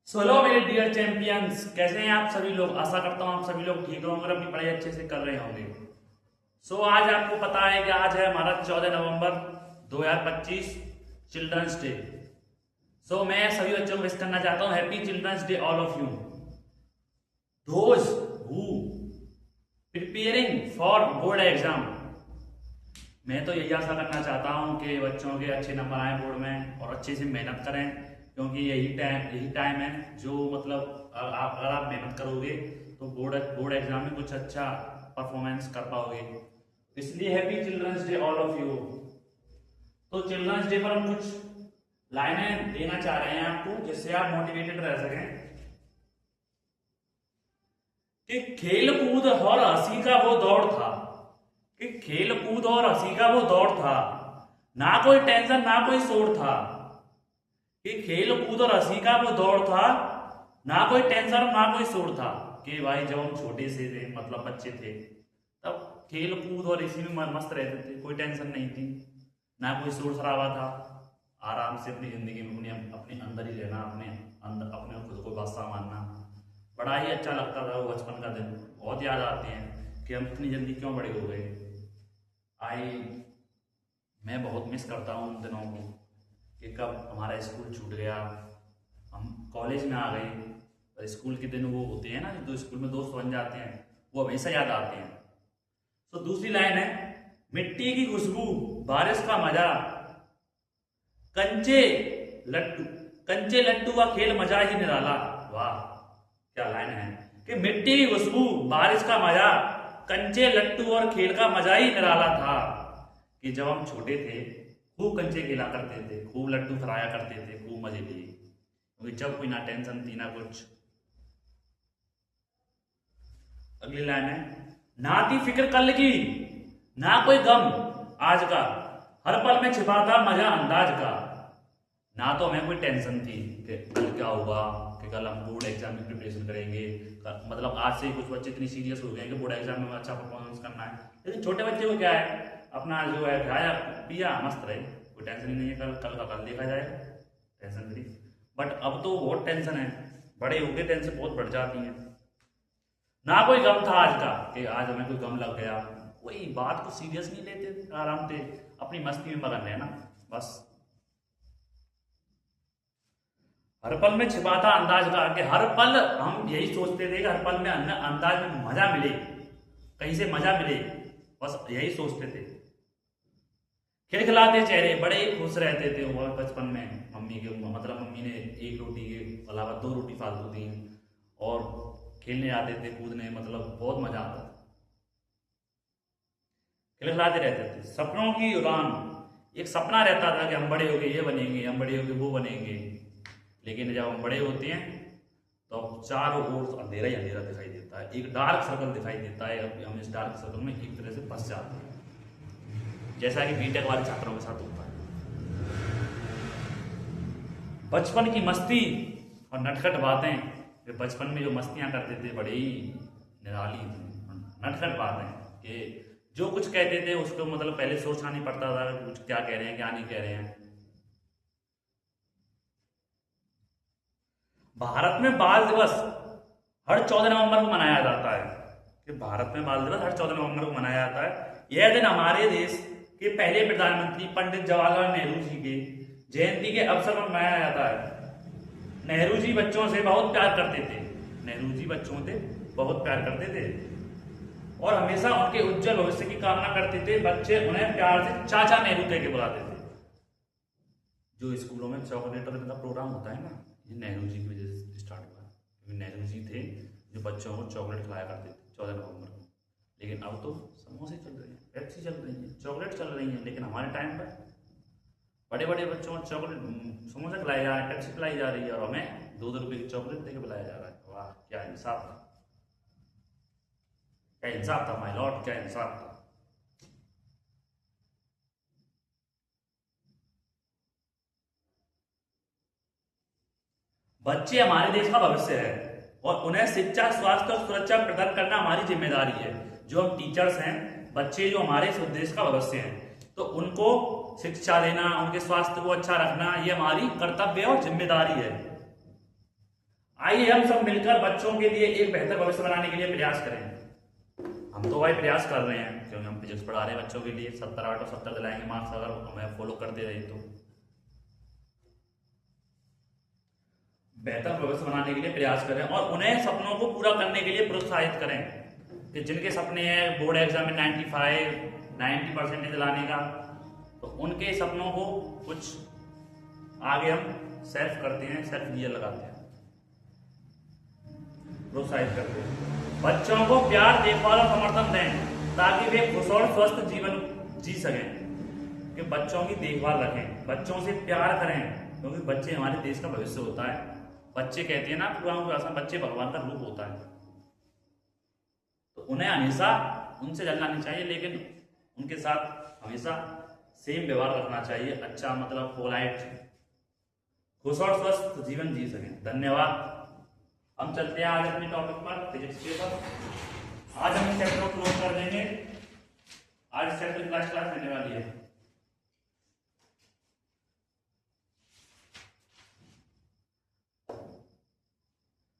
Hello मेरे dear champions, कैसे हैं आप सभी लोग। आशा करता हूँ आप सभी लोग ठीक होंगे और अपनी पढ़ाई अच्छे से कर रहे होंगे। आज आपको पता है कि आज है हमारा 14 नवंबर 2025 चिल्ड्रंस डे। मैं सभी बच्चों को विश करना चाहता हूँ happy Children's Day all of you. Those who preparing for board exam, मैं तो यही आशा करना चाहता हूँ कि बच्चों के अच्छे नंबर आए बोर्ड में और अच्छे से मेहनत करें, क्योंकि यही टाइम है जो मतलब अगर आप मेहनत करोगे तो बोर्ड एग्जाम में कुछ अच्छा परफॉर्मेंस कर पाओगे। इसलिए happy Children's Day all of you. तो चिल्ड्रंस डे पर हम कुछ लाइनें देना चाह रहे हैं आपको, जिससे आप मोटिवेटेड रह सकें कि खेल कूद और हंसी का वो दौर था, कि खेल कूद और हंसी का वो दौर था, ना कोई टेंशन ना कोई शोर था। कि खेल कूद और हंसी का वो दौर था, ना कोई टेंशन ना कोई शोर था। कि भाई जब हम छोटे से थे, मतलब बच्चे थे, तब खेल कूद और इसी में मस्त रहते थे, कोई टेंशन नहीं थी, ना कोई शोर शराबा था। आराम से अपनी जिंदगी में अपने अंदर ही रहना, अपने अंदर अपने खुद को बादशाह मानना। बड़ा ही अच्छा लगता था वो बचपन का दिन। बहुत याद आते हैं कि हम इतनी जल्दी क्यों बड़े हो गए। आई मैं बहुत मिस करता हूँ उन दिनों को, कि कब हमारा स्कूल छूट गया, हम कॉलेज में आ गए। और स्कूल के दिन वो होते हैं ना, जो स्कूल में दोस्त बन जाते हैं, वो हमेशा याद आते हैं। दूसरी लाइन है, मिट्टी की खुशबू, बारिश का मजा, कंचे लट्टू कंचे लट्टू का खेल मजा ही निराला। वाह क्या लाइन है, कि मिट्टी की खुशबू, बारिश का मजा, कंचे लट्टू और खेल का मजा ही निराला था। कि जब हम छोटे थे खूब कंचे खेला करते थे, खूब लड्डू खराया करते थे, खूब मजे लिए, क्योंकि जब कोई ना टेंशन थी ना कुछ। अगली लाइन है, ना थी फिक्र कल की, ना कोई गम आज का, हर पल में छिपा था मजा अंदाज का। ना तो हमें कोई टेंशन थी कि कल क्या होगा, कि कल हम बोर्ड एग्जाम की प्रिपरेशन करेंगे। मतलब आज से ही कुछ बच्चे इतनी सीरियस हो गए कि बोर्ड एग्जाम में अच्छा परफॉर्मेंस करना है। लेकिन छोटे बच्चे को क्या है, अपना जो है खाया पिया मस्त रहे, कोई टेंशन ही नहीं है, कल कल का कल देखा जाएगा, टेंशन फ्री। बट अब तो बहुत टेंशन है, बड़े हो गए टेंशन बहुत बढ़ जाती है। ना कोई गम था आज का, कि आज हमें कोई गम लग गया, कोई बात को सीरियस नहीं लेते, आराम से अपनी मस्ती में मगन रहना बस। हर पल में छिपा था अंदाज का, कि हर पल हम यही सोचते थे कि हर पल में अंदाज में मजा मिले, कहीं से मजा मिले, बस यही सोचते थे। खिलखिलाते चेहरे, बड़े ही खुश रहते थे वो बचपन में। मम्मी के मतलब मम्मी ने एक रोटी के अलावा 2 रोटी फालतू दी, और खेलने आते थे, कूदने, मतलब बहुत मजा आता था। खिलखिलाते रहते थे। सपनों की उड़ान, एक सपना रहता था कि हम बड़े हो गए ये बनेंगे, हम बड़े हो गए वो बनेंगे। लेकिन जब हम बड़े होते हैं तो चारों ओर अंधेरा ही अंधेरा दिखाई देता है, एक डार्क सर्कल दिखाई देता है। हम इस डार्क सर्कल में एक तरह से फंस जाते हैं, जैसा कि बीटेक वाले छात्रों के साथ होता है। बचपन की मस्ती और नटखट बातें, वे बचपन में जो मस्तियां करते थे बड़ी ही निराली नटखट बातें, कि जो कुछ कहते थे उसको मतलब पहले सोचना नहीं पड़ता था कुछ क्या कह रहे हैं क्या नहीं कह रहे हैं। भारत में बाल दिवस हर 14 नवंबर को मनाया जाता है, कि भारत में बाल दिवस हर 14 नवंबर को मनाया जाता है। यह दिन हमारे देश के पहले प्रधानमंत्री पंडित जवाहरलाल नेहरू जी के जयंती के अवसर पर मनाया जाता है। नेहरू जी बच्चों से बहुत प्यार करते थे, नेहरू जी बच्चों से बहुत प्यार करते थे, और हमेशा उनके उज्जवल भविष्य की कामना करते थे। बच्चे उन्हें प्यार से चाचा नेहरू कह के बुलाते थे। जो स्कूलों में चॉकलेट का प्रोग्राम होता है ना, ये नेहरू जी की वजह से स्टार्ट हुआ है, क्योंकि नेहरू जी थे जो बच्चों को चॉकलेट खिलाया करते थे 14 नवंबर को। लेकिन अब तो समोसे चल रहे हैं, पेप्सी चल रही है, चॉकलेट चल रही है। लेकिन हमारे टाइम पर बड़े बड़े बच्चों को चॉकलेट समोसा खिलाया जा रहा है, पेप्सी खिलाई जा रही है, और हमें 2-2 रुपये की चॉकलेट देकर बुलाया जा रहा है। वाह क्या इंसाफ था, क्या इंसाफ था माय लॉर्ड, क्या इंसाफ था। बच्चे हमारे देश का भविष्य है, और उन्हें शिक्षा, स्वास्थ्य और सुरक्षा प्रदान करना हमारी जिम्मेदारी है। जो हम टीचर्स हैं, बच्चे जो हमारे इस देश का भविष्य हैं, तो उनको शिक्षा देना, उनके स्वास्थ्य को अच्छा रखना, ये हमारी कर्तव्य और जिम्मेदारी है। आइए हम सब मिलकर बच्चों के लिए एक बेहतर भविष्य बनाने के लिए प्रयास करें। हम तो भाई प्रयास कर रहे हैं क्योंकि हम फिजिक्स पढ़ा रहे हैं बच्चों के लिए। 70 आउट ऑफ 70 दिलाएंगे मार्क्स अगर हमें फॉलो करते रहे तो। बेहतर भविष्य बनाने के लिए प्रयास करें और उन्हें सपनों को पूरा करने के लिए प्रोत्साहित करें कि जिनके सपने हैं बोर्ड एग्जाम में 90% लाने का, तो उनके सपनों को कुछ आगे हम सेल्फ करते हैं, सेल्फ गियर लगाते हैं, प्रोत्साहित करते हैं। बच्चों को प्यार, देखभाल और समर्थन दें ताकि वे खुश और स्वस्थ जीवन जी सकें। कि बच्चों की देखभाल रखें, बच्चों से प्यार करें, क्योंकि बच्चे हमारे देश का भविष्य होता है। बच्चे कहते हैं ना पुराना बच्चे भगवान का रूप होता है, तो उन्हें हमेशा उनसे जलना नहीं चाहिए, लेकिन उनके साथ हमेशा सेम व्यवहार रखना चाहिए। अच्छा मतलब पोलाइट, खुश और स्वस्थ जीवन जी सकें। धन्यवाद। हम चलते हैं आज अपने टॉपिक पर, फिजिक्स के पर। आज हम इस चैप्टर को क्लोज कर देंगे। आज इस चैप्टर की लास्ट क्लास रहने वाली है।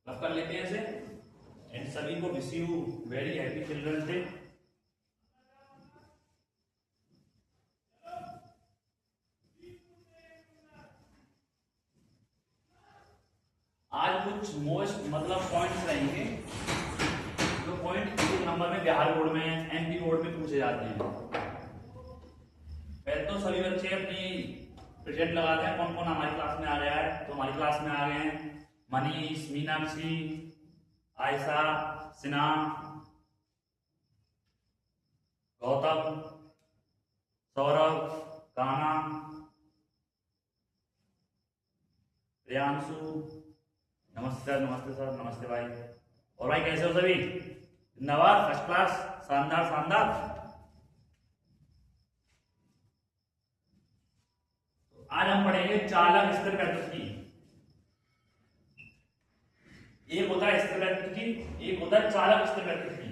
अब कर लेते हैं इसे। एंड सभी को wish you very happy Children's Day. आज कुछ मोस्ट मतलब पॉइंट्स रहेंगे जो पॉइंट एक नंबर में बिहार बोर्ड में, एमपी बोर्ड में पूछे जाते हैं। पहले तो सभी बच्चे अपनी प्रेजेंट लगाते हैं कौन कौन हमारी क्लास में आ गया है। तो हमारी क्लास में आ गए हैं मनीष, मीनाक्षी, आयशा, सिन्हा, गौतम, सौरभ, कान्हा, प्रियांशु। नमस्ते नमस्ते सर, नमस्ते भाई। और भाई कैसे हो सभी? धन्यवाद, फर्स्ट क्लास, शानदार शानदार। तो आज हम पढ़ेंगे चालक स्थिर वैद्युत की। एक होता है स्थिर वैद्युत की, एक होता है चालक स्थिर वैद्युत की।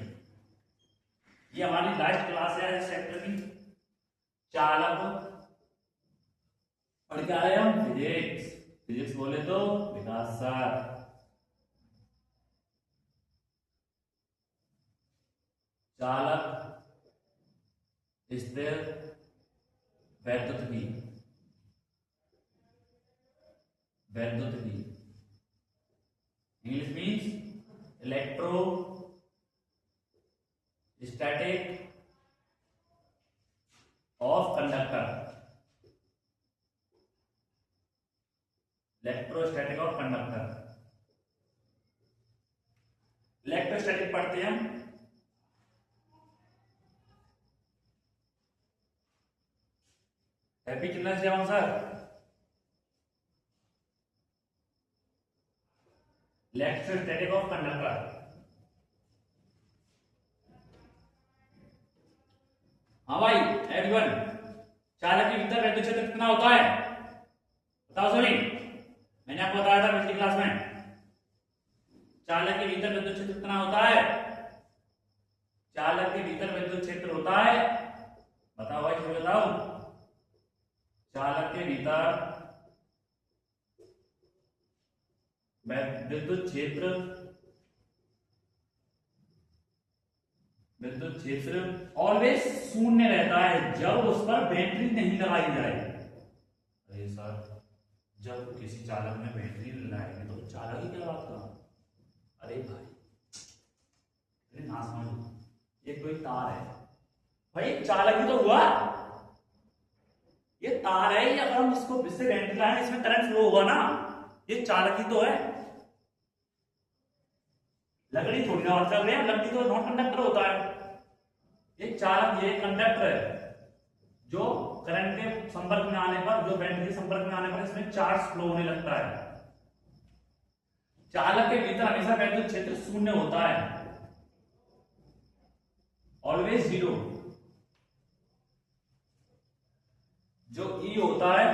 ये हमारी लास्ट क्लास है इस चैप्टर की। चालक पढ़ के आ रहे हम फिजिक्स। फिजिक्स बोले तो विकास सर। चालक स्थिर वैद्युत की, वैद्युत की English means electrostatic of conductor. Electrostatic of conductor. Electrostatic पढ़ते हैं हम। Happy Children's Day sir. Electrostatic of conductor. हाँ भाई एवरीवन, चालक के भीतर वैद्युत क्षेत्र कितना होता है बताओ सभी। मैंने आपको बताया था पिछली क्लास में, चालक के भीतर विद्युत क्षेत्र कितना होता है। चालक के भीतर विद्युत क्षेत्र होता है, बताओ भाई मुझे बताओ। चालक के भीतर विद्युत क्षेत्र, विद्युत क्षेत्र ऑलवेज शून्य रहता है जब उस पर बैटरी नहीं लगाई जाए। अरे सर, जब किसी चालक में बैटरी लगाएंगे तो चालक ही क्या बात कर। अरे भाई ना समझो, ये कोई तार है भाई, चालक ही तो हुआ। ये तार है, ये अगर हम इसको इससे बैटरी लगाएंगे इसमें करंट फ्लो होगा ना, ये चालक ही तो है। लकड़ी थोड़ी ना और चल रही है, लकड़ी तो नॉन कंडक्टर होता है। ये चालक, ये कंडक्टर है जो करंट के संपर्क में आने पर, जो बैटरी के संपर्क में आने पर इसमें चार्ज फ्लो होने लगता है। चालक के भीतर हमेशा वैद्युत क्षेत्र शून्य होता है, ऑलवेज जीरो। जो ई होता है,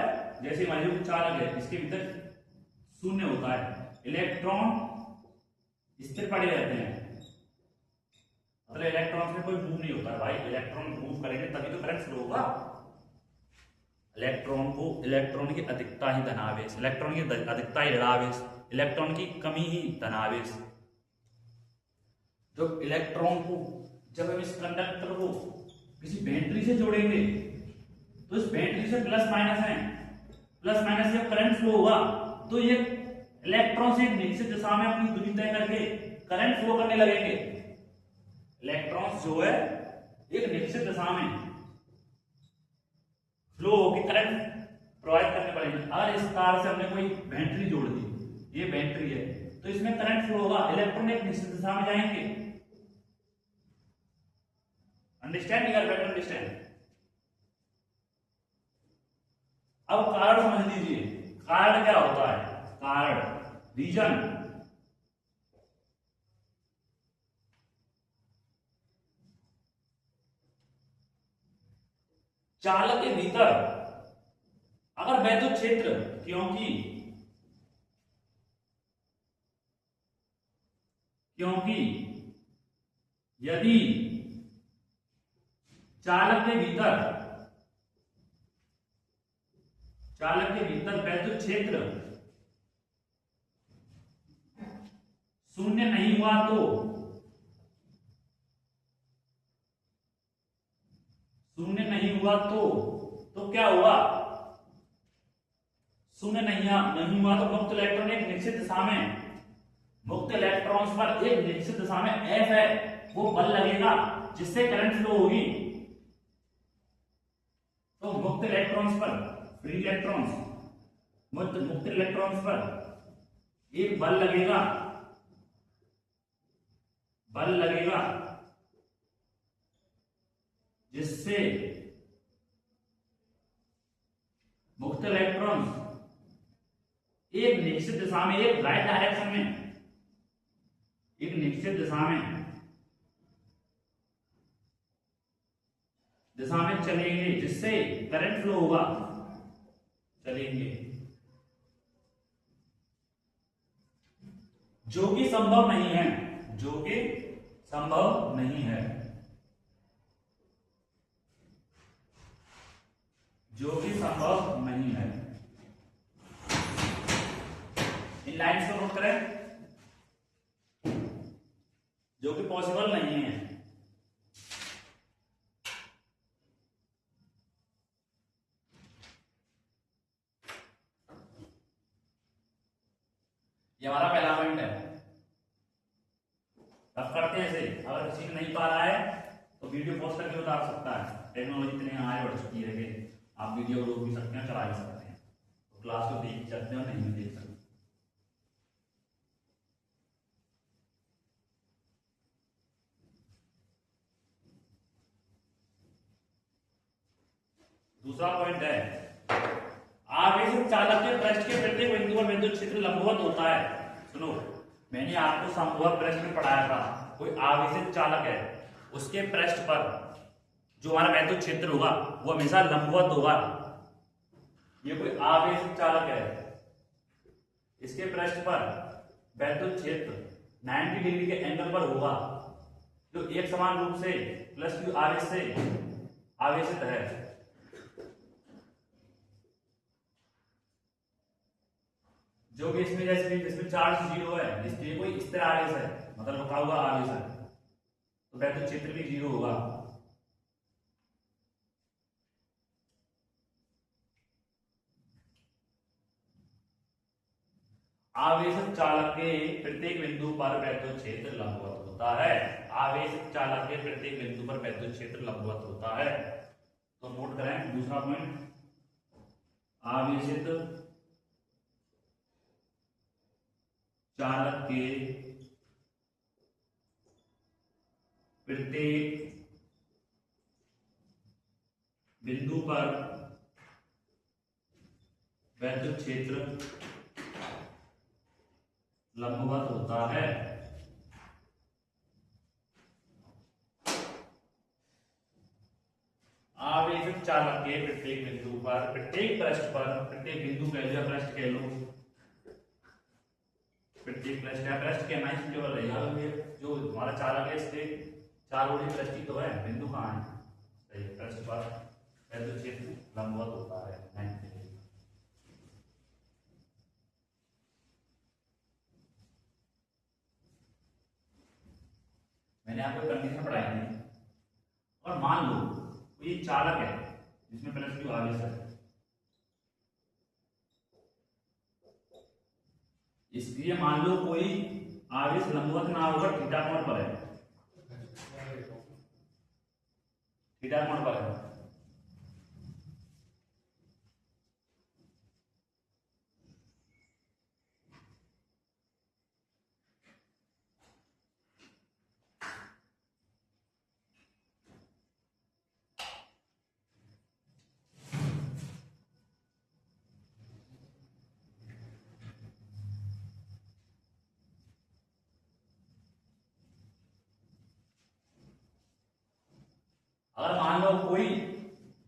जैसे मान चालक है, इसके भीतर शून्य होता है। इलेक्ट्रॉन स्थिर पड़े रहते हैं, मतलब इलेक्ट्रॉन में कोई मूव नहीं होता है भाई। इलेक्ट्रॉन मूव करेंगे तभी तो करंट फ्लो होगा। इलेक्ट्रॉन की अधिकता ही धनावेश, इलेक्ट्रॉन की अधिकता ही ऋणावेश, इलेक्ट्रॉन की कमी ही धनावेश। जब इलेक्ट्रॉन को जब हम इस कंडक्टर को किसी बैटरी से जोड़ेंगे तो इस बैटरी से प्लस माइनस है, प्लस माइनस जब करंट फ्लो होगा तो ये इलेक्ट्रॉन से एक निश्चित दिशा में अपनी दूरी तय करके करंट फ्लो करने लगेंगे। इलेक्ट्रॉन्स जो है एक निश्चित दिशा में फ्लो होकर करंट प्रोवाइड करने पड़ेंगे। अगर इस तार से हमने कोई बैटरी जोड़ दी, ये बैटरी है, तो इसमें करंट फ्लो होगा, इलेक्ट्रॉन एक निश्चित दिशा में जाएंगे। अंडरस्टैंड यार, बेटर अंडरस्टैंड। अब कारण समझ लीजिए, कारण क्या होता है, कारण रीजन। चालक के भीतर अगर वैद्युत क्षेत्र, क्योंकि यदि चालक के भीतर वैद्युत क्षेत्र शून्य नहीं हुआ तो क्या हुआ, शून्य नहीं हुआ तो मुक्त इलेक्ट्रॉन एक निश्चित दिशा में, मुक्त इलेक्ट्रॉन्स पर एक निश्चित दिशा में F है, वो बल लगेगा जिससे करंट फ्लो होगी। तो मुक्त इलेक्ट्रॉन्स पर, फ्री इलेक्ट्रॉन्स, मुक्त इलेक्ट्रॉन्स पर एक बल लगेगा, जिससे मुक्त इलेक्ट्रॉन्स एक निश्चित दिशा में, एक राइट डायरेक्शन में, एक निश्चित दिशा में चलेंगे, जिससे करंट फ्लो होगा, चलेंगे, जो कि संभव नहीं है, इन लाइंस को नोट करें, जो कि पॉसिबल नहीं है। ये हमारा पहला पॉइंट है। अब करते हैं ऐसे, अगर किसी नहीं पा रहा है तो वीडियो पॉज करके बता सकता है। टेक्नोलॉजी इतनी आगे बढ़ चुकी है कि आप वीडियो को रोक भी सकते हैं, चला भी सकते हैं, तो क्लास को देख सकते हैं और नहीं भी देख सकते। दूसरा पॉइंट है, आवेशित चालक के पृष्ठ के प्रत्येक बिंदु पर विद्युत क्षेत्र लंबवत होता है। सुनो, मैंने आपको संभव पृष्ठ में पढ़ाया था, कोई आवेशित चालक है, उसके पृष्ठ पर जो हमारा विद्युत क्षेत्र होगा वो हमेशा लंबवत होगा। ये कोई आवेशित चालक है, इसके पृष्ठ पर विद्युत क्षेत्र 90 डिग्री के एंगल पर होगा, जो एक समान रूप से प्लस क्यू आवेश से आवेशित है। जो कि इसमें चार्ज 0 है, इसलिए कोई स्थिर आवेश है, मतलब रुका हुआ आवेश है, तो विद्युत क्षेत्र भी 0 होगा। आवेशित चालक के प्रत्येक बिंदु पर विद्युत क्षेत्र लंबवत होता है। आवेशित चालक के प्रत्येक बिंदु पर विद्युत क्षेत्र लंबवत होता है। तो नोट करें दूसरा पॉइंट, आवेशित चालक के प्रत्येक बिंदु पर विद्युत क्षेत्र लंबवत होता है। आवेशित चालक के प्रत्येक बिंदु पर, प्रत्येक पृष्ठ पर, प्रत्येक बिंदु कह लो, पृष्ठ कह लो, प्रत्येक पृष्ठ है, पृष्ठ के नाइस केवल रहेगा, जो हमारा चालक है इसके चार ओर पृष्ठ ही तो है, बिंदु कहाँ है, सही, पृष्ठ पर विद्युत क्षेत्र लंबवत होता है 90 डिग्री। मैंने आपको कंडीशन पढ़ाई थी। और मान लो ये चालक है जिसमें प्लस क्यू आवेश है, इसलिए मान लो कोई आवेश लंबवत ना होकर थीटा कोण पर है, थीटा कोण पर है। अगर मान लो कोई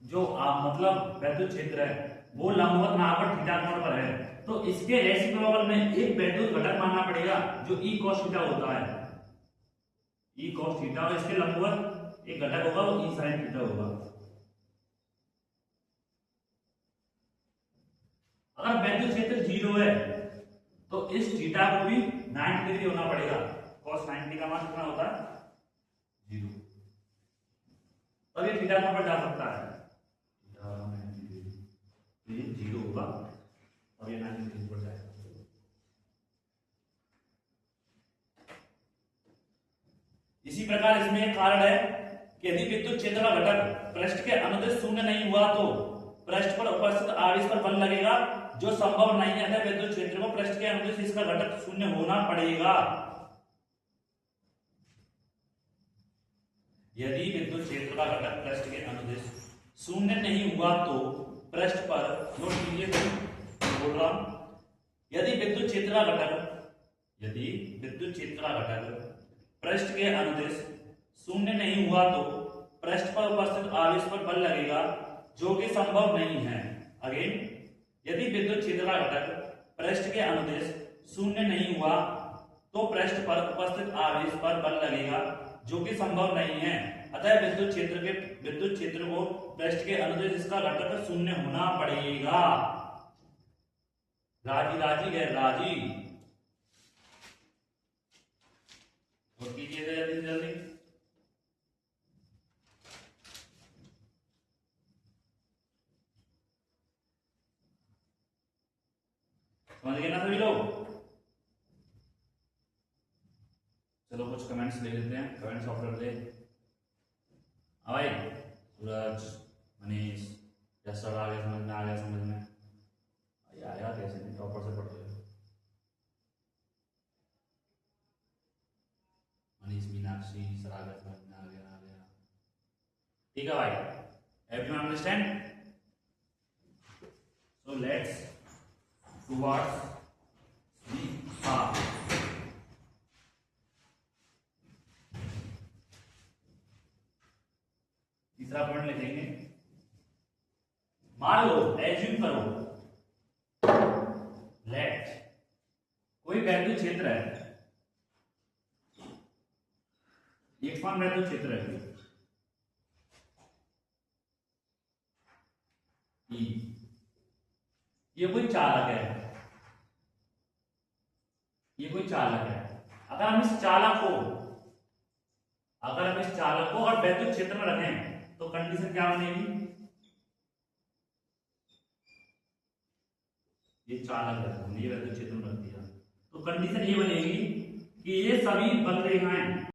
जो मतलब वैद्युत क्षेत्र है वो लंबवत ना होकर थीटा कोण पर है, तो इसके रेसिप्रोकल में एक वैद्युत घटक मानना पड़ेगा जो ई cos थीटा होता है, ई cos थीटा, और इसके लंबवत एक घटक होगा वो ई sin थीटा होगा। अगर वैद्युत क्षेत्र 0 है तो इस थीटा को भी 90 डिग्री होना पड़ेगा। cos 90 का मान कितना होता है 0, तब ये थीटा कोण पर जा सकता है। ये 0 होगा और ये 90 डिग्री पर जाएगा। इसी प्रकार इसमें एक कारण है कि यदि विद्युत क्षेत्र का घटक पृष्ठ के अनुदिश शून्य नहीं हुआ तो पृष्ठ पर उपस्थित आवेश पर बल लगेगा, जो संभव नहीं है। अतः विद्युत क्षेत्र को पृष्ठ के अनुदिश इसका घटक शून्य होना पड़ेगा। यदि विद्युत क्षेत्र का घटक पृष्ठ के अनुदिश शून्य नहीं हुआ तो पृष्ठ पर, नोट कीजिए बोल रहा हूं, यदि विद्युत क्षेत्र का घटक पृष्ठ के अनुदिश शून्य नहीं हुआ तो पृष्ठ पर उपस्थित आवेश पर बल लगेगा, जो कि संभव नहीं है। अगेन, यदि विद्युत क्षेत्र का घटक पृष्ठ के अनुदिश शून्य नहीं हुआ तो पृष्ठ पर उपस्थित आवेश पर बल लगेगा, जो कि संभव नहीं है। अतः विद्युत क्षेत्र को पृष्ठ के अनुदिश इसका घटक शून्य होना पड़ेगा। राजी राजी गैर राजी, और कीजिए जल्दी जल्दी। समझ गए ना सभी लोग? चलो कुछ कमेंट्स ले लेते हैं, कमेंट्स ऑफ कर दे। भाई सूरज, मनीष, जैसा आ गया समझ में, आ गया समझ में, आया कैसे नहीं, टॉपर से पढ़ रहे हो। मनीष, मीनाक्षी, सर आ गया समझ में, आ गया। ठीक है भाई, everyone understand? So let's towards the path. तीसरा पॉइंट लिखेंगे। मान लो, एज्यूम करो, लेट कोई वैद्युत क्षेत्र है, एक समान वैद्युत क्षेत्र है E, ये कोई चालक है, अगर हम इस चालक को और वैद्युत क्षेत्र में रखें तो कंडीशन क्या बनेगी? ये चालक है, हमने ये वैद्युत क्षेत्र में रख दिया, तो कंडीशन ये बनेगी कि ये सभी बल रेखाएं